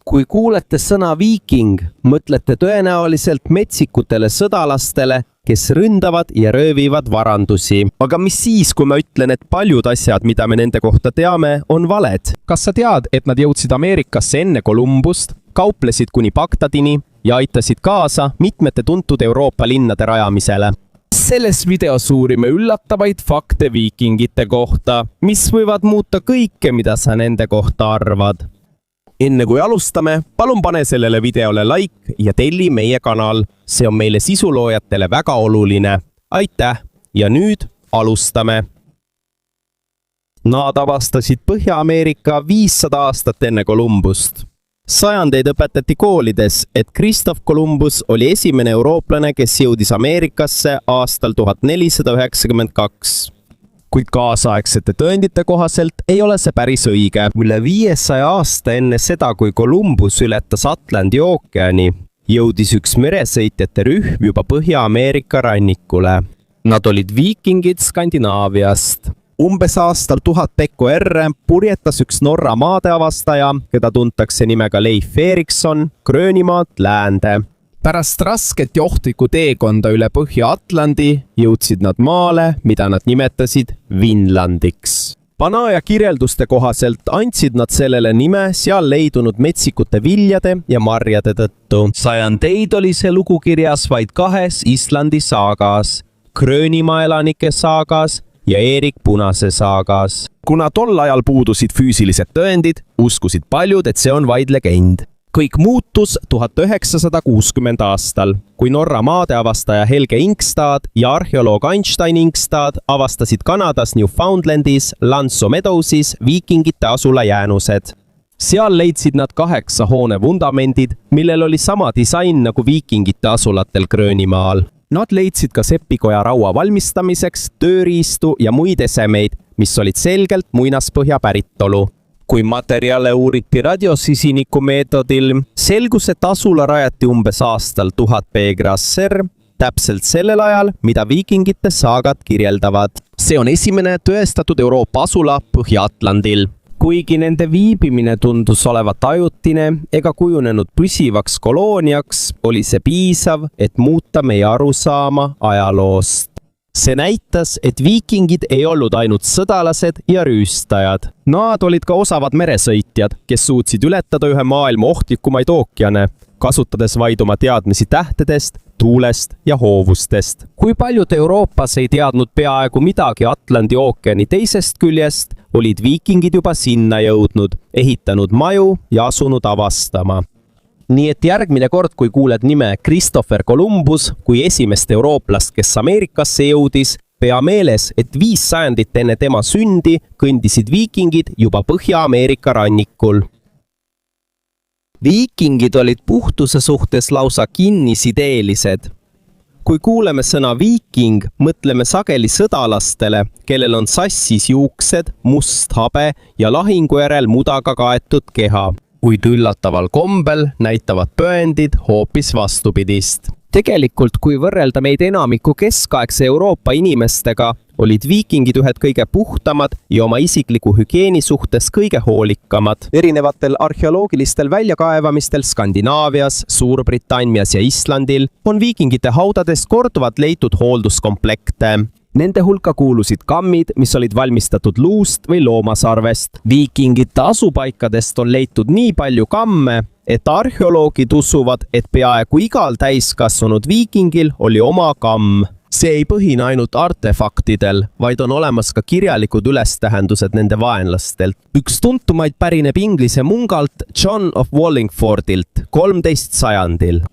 Kui kuulete sõna viiking, mõtlete tõenäoliselt metsikutele sõdalastele, kes ründavad ja röövivad varandusi. Aga mis siis, kui ma ütlen, et paljud asjad, mida me nende kohta teame, on valed? Kas sa tead, et nad jõudsid Ameerikasse enne Kolumbust, kauplesid kuni Bagdadini ja aitasid kaasa mitmete tuntud Euroopa linnade rajamisele? Selles videos uurime üllatavaid fakte viikingite kohta, mis võivad muuta kõike, mida sa nende kohta arvad. Enne kui alustame, palun pane sellele videole like ja telli meie kanal. See on meile sisuloojatele väga oluline. Aitäh! Ja nüüd alustame. Nad avastasid Põhja-Ameerika 500 aastat enne Kolumbust. Sajandeid õpetati koolides, et Christoph Columbus oli esimene eurooplane, kes jõudis Ameerikasse aastal 1492. Kuid kaasaegsete tõendite kohaselt ei ole see päris õige. Üle 500 aasta enne seda, kui Columbus ületas Atlandi ookeani, jõudis üks meresõitjate rühm juba Põhja-Ameerika rannikule. Nad olid viikingid Skandinaaviast. Umbes aastal 1000 PQR purjetas üks Norra maadeavastaja, keda tuntakse nimega Leif Erikson, Gröönimaalt läände. Pärast rasket ja ohtlikku teekonda üle Põhja-Atlandi jõudsid nad maale, mida nad nimetasid Vinlandiks. Panaja kirjelduste kohaselt andsid nad sellele nime seal leidunud metsikute viljade ja marjade tõttu. Sajandeid oli see lugu kirjas vaid 2 Islandi saagas, Gröönimaa elanike saagas ja Erik Punase saagas. Kuna tol ajal puudusid füüsilised tõendid, uskusid paljud, et see on vaid legend. Kõik muutus 1960 aastal, kui Norra maadeavastaja Helge Ingstad ja arheoloog Einstein Ingstad avastasid Kanadas Newfoundlandis Lanso Meadowsis viikingite asula jäänused. Seal leidsid nad 8 hoone vundamendid, millel oli sama disain nagu viikingite asulatel Gröönimaal. Nad leidsid ka sepikoja raua valmistamiseks tööriistu ja muid esemeid, mis olid selgelt muinaspõhja päritolu. Kui materjale uuriti radiosisiniku meetodil, selgus, et asula rajati umbes aastal 1000 B.G.R., täpselt sellel ajal, mida viikingite saagad kirjeldavad. See on esimene tõestatud Euroopa asula Põhja-Atlandil. Kuigi nende viibimine tundus olevat ajutine ega kujunenud püsivaks kolooniaks, oli see piisav, et muuta meie arusaama ajaloost. See näitas, et viikingid ei olnud ainult sõdalased ja rüüstajad. Nad olid ka osavad meresõitjad, kes suutsid ületada ühe maailma ohtlikumaid ookeane, kasutades vaid oma teadmisi tähtedest, tuulest ja hoovustest. Kui paljud Euroopas ei teadnud peaaegu midagi Atlandi ookeani teisest küljest, olid viikingid juba sinna jõudnud, ehitanud maju ja asunud avastama. Nii et järgmine kord, kui kuuled nime Christopher Columbus kui esimest eurooplast, kes Ameerikasse jõudis, pea meeles, et 5 sajandit enne tema sündi kõndisid viikingid juba Põhja-Ameerika rannikul. Viikingid olid puhtuse suhtes lausa kinnisideelised. Kui kuuleme sõna viiking, mõtleme sageli sõdalastele, kellel on sassis juuksed, must habe ja lahingu järel mudaga kaetud keha. Kuid üllataval kombel näitavad tõendid hoopis vastupidist. Tegelikult, kui võrrelda meid enamiku keskaegse Euroopa inimestega, olid viikingid ühed kõige puhtamad ja oma isikliku hügieeni suhtes kõige hoolikamad. Erinevatel arheoloogilistel väljakaevamistel Skandinaavias, Suurbritannias ja Islandil on viikingite haudadest korduvalt leitud hoolduskomplekte. Nende hulka kuulusid kammid, mis olid valmistatud luust või loomasarvest. Viikingite asupaikadest on leitud nii palju kamme, et arheoloogid usuvad, et peaaegu igal täiskasvanud viikingil oli oma kamm. See ei põhine ainult artefaktidel, vaid on olemas ka kirjalikud ülestähendused nende vaenlastelt. Üks tuntumaid pärineb Inglise mungalt John of Wallingfordilt 13. sajandil.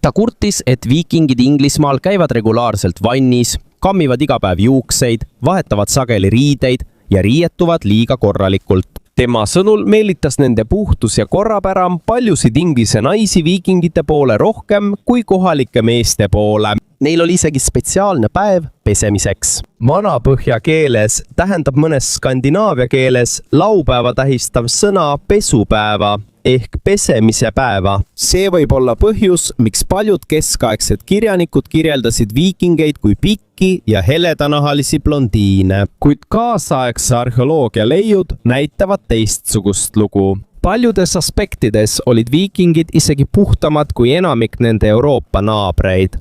Ta kurtis, et viikingid Inglismaal käivad regulaarselt vannis, kammivad iga päev juukseid, vahetavad sageli riideid ja riietuvad liiga korralikult. Tema sõnul meelitas nende puhtus ja korrapäram paljusid Inglise naisi viikingite poole rohkem kui kohalike meeste poole. Neil oli isegi spetsiaalne päev pesemiseks. Vanapõhja keeles tähendab mõnes Skandinaavia keeles laupäeva tähistav sõna pesupäeva ehk pesemise päeva. See võib olla põhjus, miks paljud keskaegsed kirjanikud kirjeldasid viikingeid kui pikki ja heledanahalisi blondiine. Kuid kaasaegse arheoloogia leiud näitavad teistsugust lugu. paljudes aspektides olid viikingid isegi puhtamad kui enamik nende Euroopa naabreid.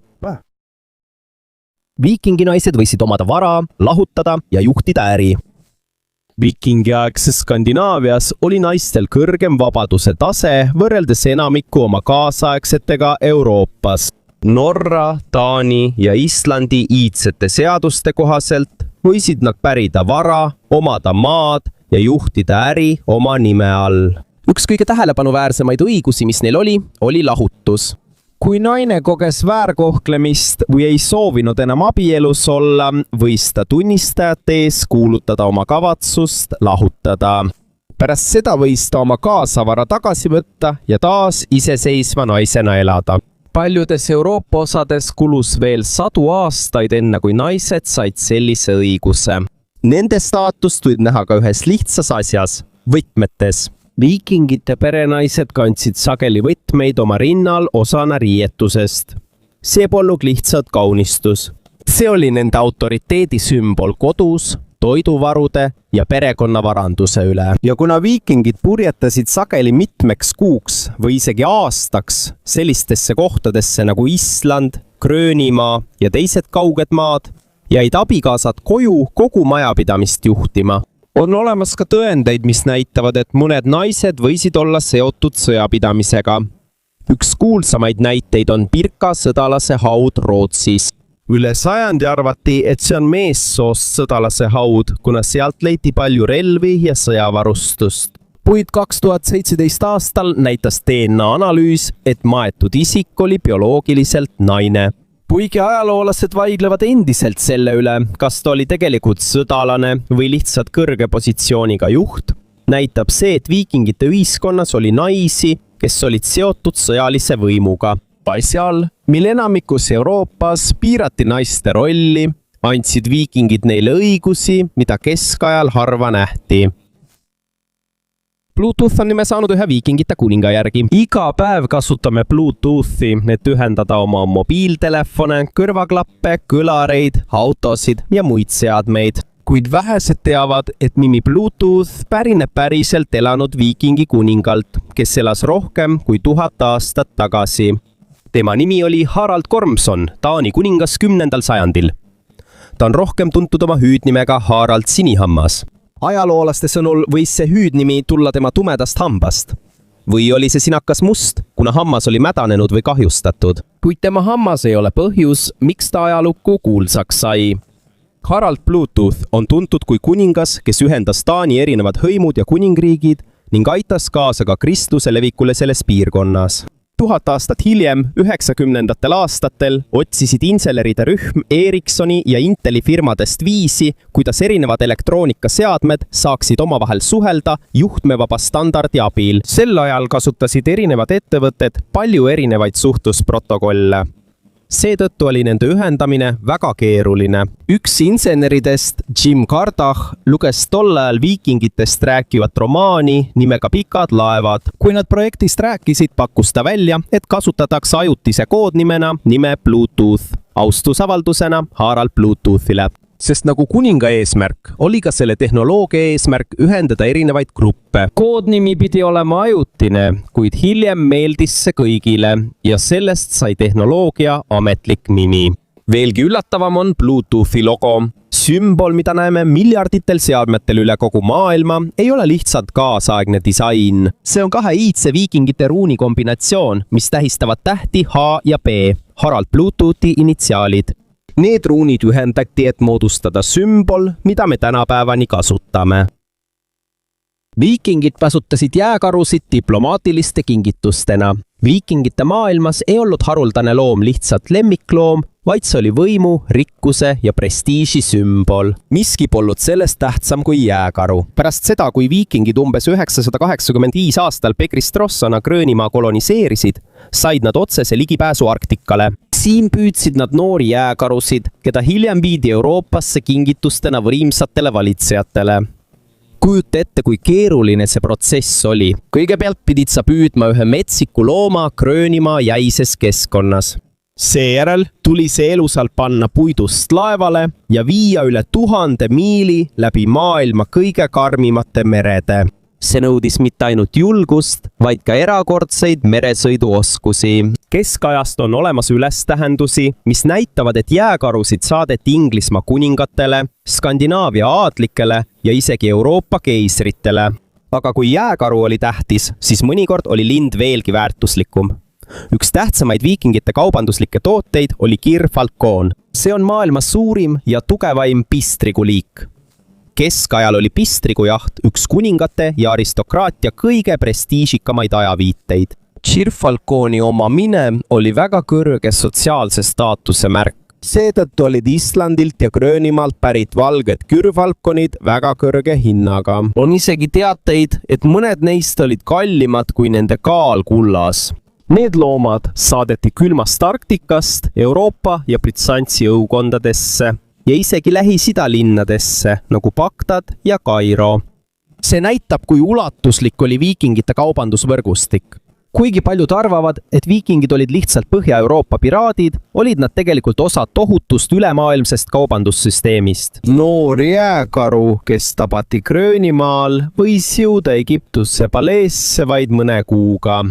viikinginaised võisid omada vara, lahutada ja juhtida äri. Viikingiaegses Skandinaavias oli naistel kõrgem vabaduse tase võrreldes enamiku oma kaasaegsetega Euroopas. Norra, Taani ja Islandi iidsete seaduste kohaselt võisid nad pärida vara, omada maad ja juhtida äri oma nime all. Üks kõige tähelepanuväärsemaid õigusi, mis neil oli lahutus. Kui naine koges väärkohklemist või ei soovinud enam abielus olla, võis ta tunnistajate ees kuulutada oma kavatsust lahutada. Pärast seda võis ta oma kaasavara tagasi võtta ja taas iseseisva naisena elada. Paljudes Euroopa osades kulus veel 100 aastaid enne, kui naised said sellise õiguse. Nende staatust võib näha ka ühes lihtsas asjas, võtmetes. Viikingite perenaised kandsid sageli võtmeid oma rinnal osana riietusest. See polnud lihtsalt kaunistus. See oli nende autoriteedi sümbol kodus, toiduvarude ja perekonnavaranduse üle. Ja kuna viikingid purjetasid sageli mitmeks kuuks või isegi aastaks sellistesse kohtadesse nagu Island, Gröönimaa ja teised kauged maad, jäid abikaasad koju kogu majapidamist juhtima. On olemas ka tõendeid, mis näitavad, et mõned naised võisid olla seotud sõjapidamisega. Üks kuulsamaid näiteid on Pirka sõdalase haud Rootsis. Üle sajandi arvati, et see on meessoost sõdalase haud, kuna sealt leiti palju relvi ja sõjavarustust. Kuid 2017 aastal näitas DNA analüüs, et maetud isik oli bioloogiliselt naine. Kuigi ajaloolased vaidlevad endiselt selle üle, kas ta oli tegelikult sõdalane või lihtsalt kõrge positsiooniga juht, näitab see, et viikingite ühiskonnas oli naisi, kes olid seotud sõjalise võimuga. Asjal, mil enamikus Euroopas piirati naiste rolli, andsid viikingid neile õigusi, mida keskajal harva nähti. Bluetooth on nime saanud ühe viikingite kuninga järgi. Iga päev kasutame Bluetoothi, et ühendada oma mobiiltelefone, kõrvaklappe, kõlareid, autosid ja muid seadmeid. Kuid vähesed teavad, et nimi Bluetooth pärineb päriselt elanud viikingi kuningalt, kes elas rohkem kui 1000 aastat tagasi. Tema nimi oli Harald Gormson, Taani kuningas 10. sajandil. Ta on rohkem tuntud oma hüüdnimega Harald Sinihammas. Ajaloolaste sõnul võis see hüüdnimi tulla tema tumedast hambast. Või oli see sinakas must, kuna hammas oli mädanenud või kahjustatud. Kuid tema hammas ei ole põhjus, miks ta ajalukku kuulsaks sai. Harald Bluetooth on tuntud kui kuningas, kes ühendas Taani erinevad hõimud ja kuningriigid ning aitas kaasa ka kristluse levikule selles piirkonnas. 1000 aastat hiljem, 90. aastatel, otsisid inseneride rühm Ericssoni ja Inteli firmadest viisi, kuidas erinevad elektroonikaseadmed saaksid omavahel suhelda juhtmevaba standardi abil. Sel ajal kasutasid erinevad ettevõtted palju erinevaid suhtlusprotokolle. Seetõttu oli nende ühendamine väga keeruline. Üks inseneridest, Jim Kardach, luges tol ajal viikingitest rääkivat romaani nimega Pikad laevad. Kui nad projektist rääkisid, pakkus ta välja, et kasutatakse ajutise koodnimena nime Bluetooth, austusavaldusena Harald Bluetoothile. Sest nagu kuninga eesmärk, oli ka selle tehnoloogia eesmärk ühendada erinevaid gruppe. Koodnimi pidi olema ajutine, kuid hiljem meeldis see kõigile ja sellest sai tehnoloogia ametlik nimi. Veelgi üllatavam on Bluetoothi logo. Sümbol, mida näeme miljarditel seadmetel üle kogu maailma, ei ole lihtsalt kaasaegne disain. See on kahe iidse viikingite ruuni kombinatsioon, mis tähistavad tähti H ja B, Harald Bluetoothi initsiaalid. Need ruunid ühendati, et moodustada sümbol, mida me tänapäevani kasutame. Viikingid kasutasid jääkarusid diplomaatiliste kingitustena. Viikingite maailmas ei olnud haruldane loom lihtsalt lemmikloom, vaid see oli võimu, rikkuse ja prestiiži sümbol. Miski polnud sellest tähtsam kui jääkaru. Pärast seda, kui viikingid umbes 985 aastal Pekrist Rossana Gröönimaa koloniseerisid, said nad otsese ligipääsu Arktikale. Siin püüdsid nad noori jääkarusid, keda hiljem viidi Euroopasse kingitustena võimsatele valitsejatele. Kujuta ette, kui keeruline see protsess oli. Kõigepealt pidid sa püüdma ühe metsiku looma Gröönimaa jäises keskkonnas. Seejärel tuli see elusalt panna puidust laevale ja viia üle 1000 miili läbi maailma kõige karmimate merede. see nõudis mitte ainult julgust, vaid ka erakordseid meresõiduoskusi. Keskajast on olemas ülestähendusi, mis näitavad, et jääkarusid saadeti Inglismaa kuningatele, Skandinaavia aadlikele ja isegi Euroopa keisritele. Aga kui jääkaru oli tähtis, siis mõnikord oli lind veelgi väärtuslikum. Üks tähtsamaid viikingite kaubanduslikke tooteid oli kirfalkoon. See on maailma suurim ja tugevaim pistriguliik. Keskajal oli pistrigujaht üks kuningate ja aristokraatia kõige prestiižikamaid ajaviiteid. Kirfalkooni omamine oli väga kõrge sotsiaalse staatuse märk. Seetõttu olid Islandilt ja Gröönimaalt pärit valged kürfalkonid väga kõrge hinnaga. On isegi teateid, et mõned neist olid kallimad kui nende kaal kullas. Need loomad saadeti külmast Arktikast Euroopa ja Bitsantsi õukondadesse ja isegi Lähis-Ida linnadesse nagu Bagdad ja Kairo. See näitab, kui ulatuslik oli viikingite kaubandusvõrgustik. Kuigi paljud arvavad, et viikingid olid lihtsalt Põhja-Euroopa piraadid, olid nad tegelikult osa tohutust ülemaailmsest kaubandussüsteemist. Noor jääkaru, kes tabati Gröönimaal, võis jõuda Egiptusse paleesse vaid mõne kuuga.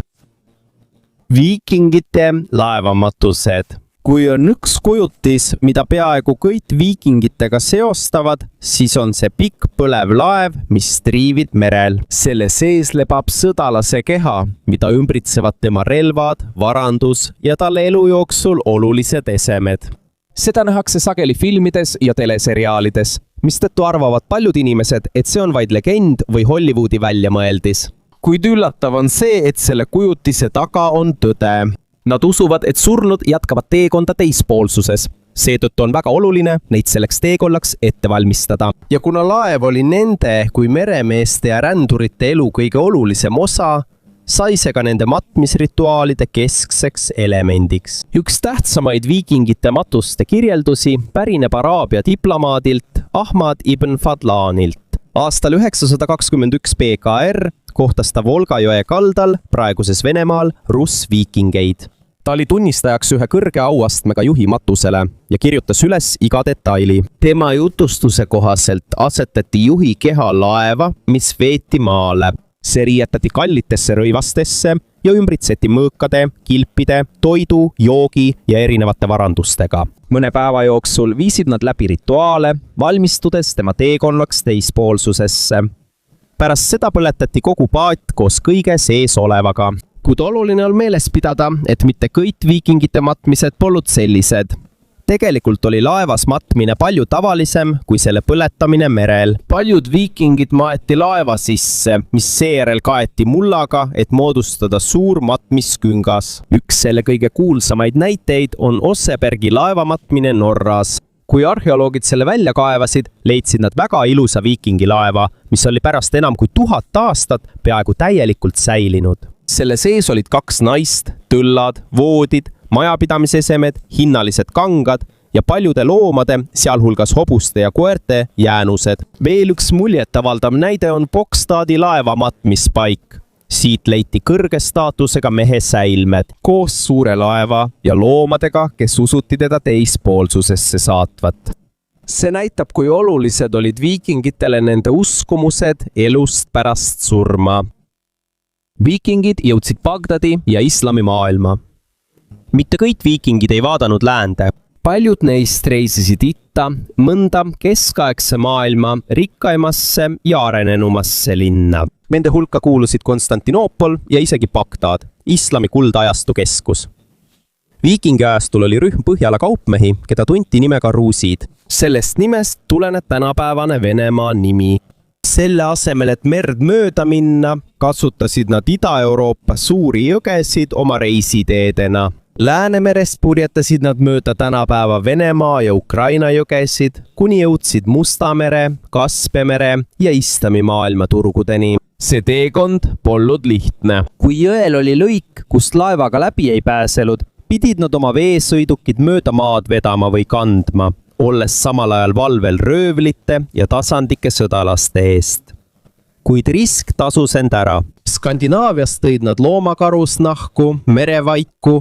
Viikingite laevamatused. Kui on üks kujutis, mida peaaegu kõik viikingitega seostavad, siis on see pikk põlev laev, mis triivib merel. Selle sees lebab sõdalase keha, mida ümbritsevad tema relvad, varandus ja talle elu jooksul olulised esemed. Seda nähakse sageli filmides ja teleseriaalides, mistõttu arvavad paljud inimesed, et see on vaid legend või Hollywoodi väljamõeldis. Kuid üllatav on see, et selle kujutise taga on tõde. Nad usuvad, et surnud jätkavad teekonda teispoolsuses. Seetõttu on väga oluline neid selleks teekonnaks ette valmistada. Ja kuna laev oli nende kui meremeeste ja rändurite elu kõige olulisem osa, sai see ka nende matmisrituaalide keskseks elemendiks. Üks tähtsamaid viikingite matuste kirjeldusi pärineb Araabia diplomaadilt Ahmad ibn Fadlanilt. Aastal 921 BKR kohtas ta Volga jõe kaldal, praeguses Venemaal, russviikingeid. Ta oli tunnistajaks ühe kõrge auastmega juhi matusele ja kirjutas üles iga detaili. Tema jutustuse kohaselt asetati juhi keha laeva, mis veeti maale. See riietati kallitesse rõivastesse ja ümbritseti mõõkade, kilpide, toidu, joogi ja erinevate varandustega. Mõne päeva jooksul viisid nad läbi rituaale, valmistudes tema teekonnaks teispoolsusesse. Pärast seda põletati kogu paat koos kõige sees olevaga. Kuid oluline on meeles pidada, et mitte kõik viikingite matmised polnud sellised. Tegelikult oli laevas matmine palju tavalisem kui selle põletamine merel. Paljud viikingid maeti laeva sisse, mis seejärel kaeti mullaga, et moodustada suur matmisküngas. Üks selle kõige kuulsamaid näiteid on Ossebergi laevamatmine Norras. Kui arheoloogid selle välja kaevasid, leidsid nad väga ilusa viikingi laeva, mis oli pärast enam kui 1000 aastat peaaegu täielikult säilinud. Selle sees olid 2 naist, tõllad, voodid, majapidamisesemed, hinnalised kangad ja paljude loomade, sealhulgas hobuste ja koerte, jäänused. Veel üks muljetavaldav näide on Bokstadi laeva matmispaik. Siit leiti kõrge staatusega mehe säilmed koos suure laeva ja loomadega, kes usuti teda teispoolsusesse saatvat. See näitab, kui olulised olid viikingitele nende uskumused elust pärast surma. Viikingid jõudsid Bagdadi ja islamimaailma. Mitte kõik viikingid ei vaadanud läände. Paljud neist reisisid itta, mõnda keskaegse maailma rikkaimasse ja arenenumasse linna. Nende hulka kuulusid Konstantinoopol ja isegi Bagdad, islami kuldajastu keskus. Viikingi ajastul oli rühm Põhjala kaupmehi, keda tunti nimega ruusid. Sellest nimest tuleneb tänapäevane Venemaa nimi. Selle asemel, et merd mööda minna, kasutasid nad Ida-Euroopa suuri jõgesid oma reisiteedena. Läänemerest purjetasid nad mööda tänapäeva Venemaa ja Ukraina jõgesid, kuni jõudsid Musta mere, Kaspia mere ja islamimaailma turgudeni. See teekond polnud lihtne. Kui jõel oli lõik, kust laevaga läbi ei pääsenud, pidid nad oma veesõidukid mööda maad vedama või kandma, olles samal ajal valvel röövlite ja tasandike sõdalaste eest. Kuid risk tasus end ära. Skandinaaviast tõid nad loomakarusnahku, merevaiku,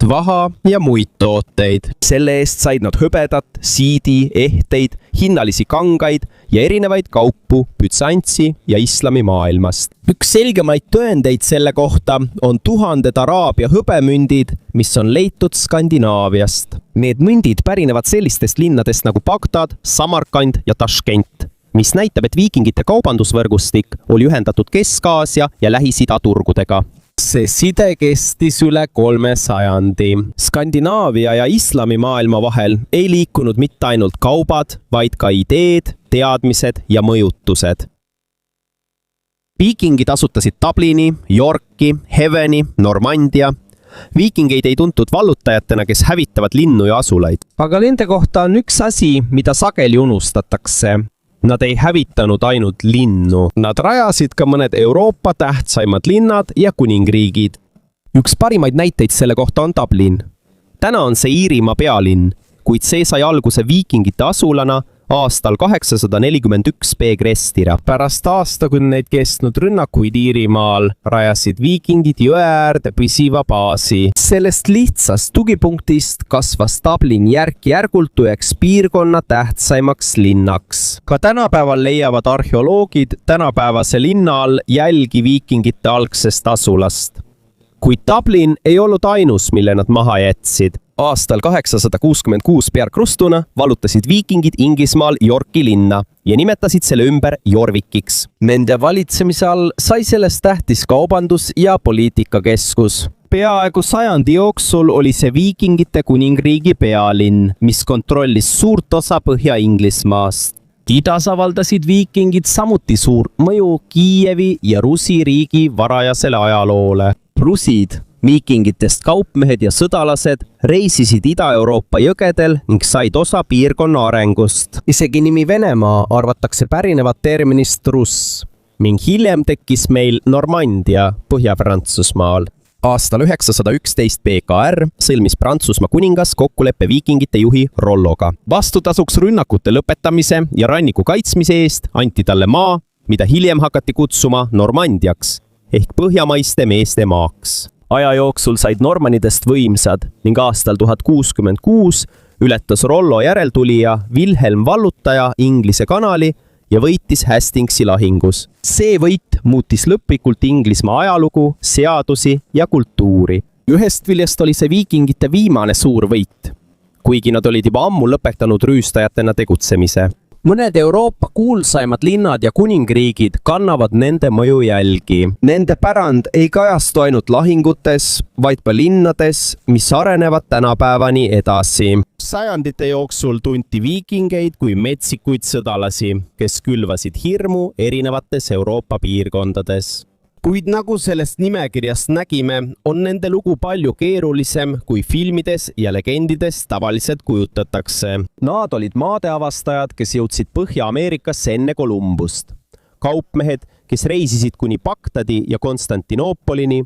vaha ja muid tooteid. selle eest said nad hõbedat, siidi, ehteid, hinnalisi kangaid ja erinevaid kaupu Bütsantsi ja islamimaailmast. Üks selgemaid tõendeid selle kohta on tuhanded Araabia hõbemündid, mis on leitud Skandinaaviast. Need mündid pärinevad sellistest linnadest nagu Bagdad, Samarkand ja Taškent, mis näitab, et viikingite kaubandusvõrgustik oli ühendatud Kesk-Aasia ja Lähis-Ida turgudega. See side kestis üle 3 sajandi. Skandinaavia ja islamimaailma vahel ei liikunud mitte ainult kaubad, vaid ka ideed, teadmised ja mõjutused. Viikingid asutasid Dublini, Yorki, Heveni, Normandia. Viikingeid ei tuntud vallutajatena, kes hävitavad linnu ja asulaid. Aga nende kohta on üks asi, mida sageli unustatakse. Nad ei hävitanud ainult linnu. Nad rajasid ka mõned Euroopa tähtsaimad linnad ja kuningriigid. Üks parimaid näiteid selle kohta on Dublin. Täna on see Iirimaa pealinn, kuid see sai alguse viikingite asulana aastal 841 B.C. Pärast aastakümneid kestnud rünnakuid Iirimaal rajasid viikingid jõe äärde püsiva baasi. Sellest lihtsast tugipunktist kasvas Dublin järk-järgult üheks piirkonna tähtsaimaks linnaks. Ka tänapäeval leiavad arheoloogid tänapäevase linna all jälgi viikingite algsest asulast. Kuid Dublin ei olnud ainus, mille nad maha jätsid. Aastal 866 peale Kristuna vallutasid viikingid Inglismaal Yorki linna ja nimetasid selle ümber Jorvikiks. Nende valitsemise all sai sellest tähtis kaubandus- ja poliitikakeskus. Peaaegu sajandi jooksul oli see viikingite kuningriigi pealinn, mis kontrollis suurt osa Põhja-Inglismaast. Idas avaldasid viikingid samuti suurt mõju Kiievi ja Rusi riigi varajasele ajaloole. Rusid, viikingitest kaupmehed ja sõdalased, reisisid Ida-Euroopa jõgedel ning said osa piirkonna arengust. Isegi nimi Venemaa arvatakse pärinevat terminist russ, ning hiljem tekkis meil Normandia Põhja-Prantsusmaal. Aastal 911 BKR sõlmis Prantsusmaa kuningas kokkuleppe viikingite juhi Rolloga. Vastutasuks rünnakute lõpetamise ja ranniku kaitsmise eest anti talle maa, mida hiljem hakati kutsuma Normandiaks ehk põhjamaiste meeste maaks. Aja jooksul said normannidest võimsad ning aastal 1066 ületas Rollo järeltulija Wilhelm Vallutaja Inglise kanali ja võitis Hastingsi lahingus. See võit muutis lõplikult Inglismaa ajalugu, seadusi ja kultuuri. Ühest küljest oli see viikingite viimane suur võit, kuigi nad olid juba ammu lõpetanud rüüstajatena tegutsemise. Mõned Euroopa kuulsaimad linnad ja kuningriigid kannavad nende mõju jälgi. Nende pärand ei kajastu ainult lahingutes, vaid ka linnades, mis arenevad tänapäevani edasi. Sajandite jooksul tunti viikingeid kui metsikuid sõdalasi, kes külvasid hirmu erinevates Euroopa piirkondades. Kuid nagu sellest nimekirjast nägime, on nende lugu palju keerulisem, kui filmides ja legendides tavaliselt kujutatakse. Nad olid maadeavastajad, kes jõudsid Põhja-Ameerikasse enne Kolumbust. Kaupmehed, kes reisisid kuni Bagdadi ja Konstantinoopolini,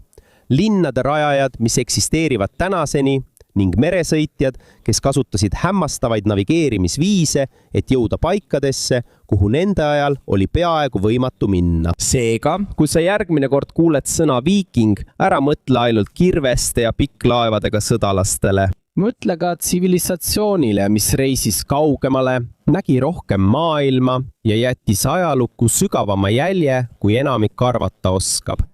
linnade rajajad, mis eksisteerivad tänaseni, ning meresõitjad, kes kasutasid hämmastavaid navigeerimisviise, et jõuda paikadesse, kuhu nende ajal oli peaaegu võimatu minna. Seega, kui sa järgmine kord kuuled sõna viiking, ära mõtle ainult kirveste ja pikklaevadega sõdalastele. Mõtle ka tsivilisatsioonile, mis reisis kaugemale, nägi rohkem maailma ja jättis ajalukku sügavama jälje, kui enamik arvata oskab.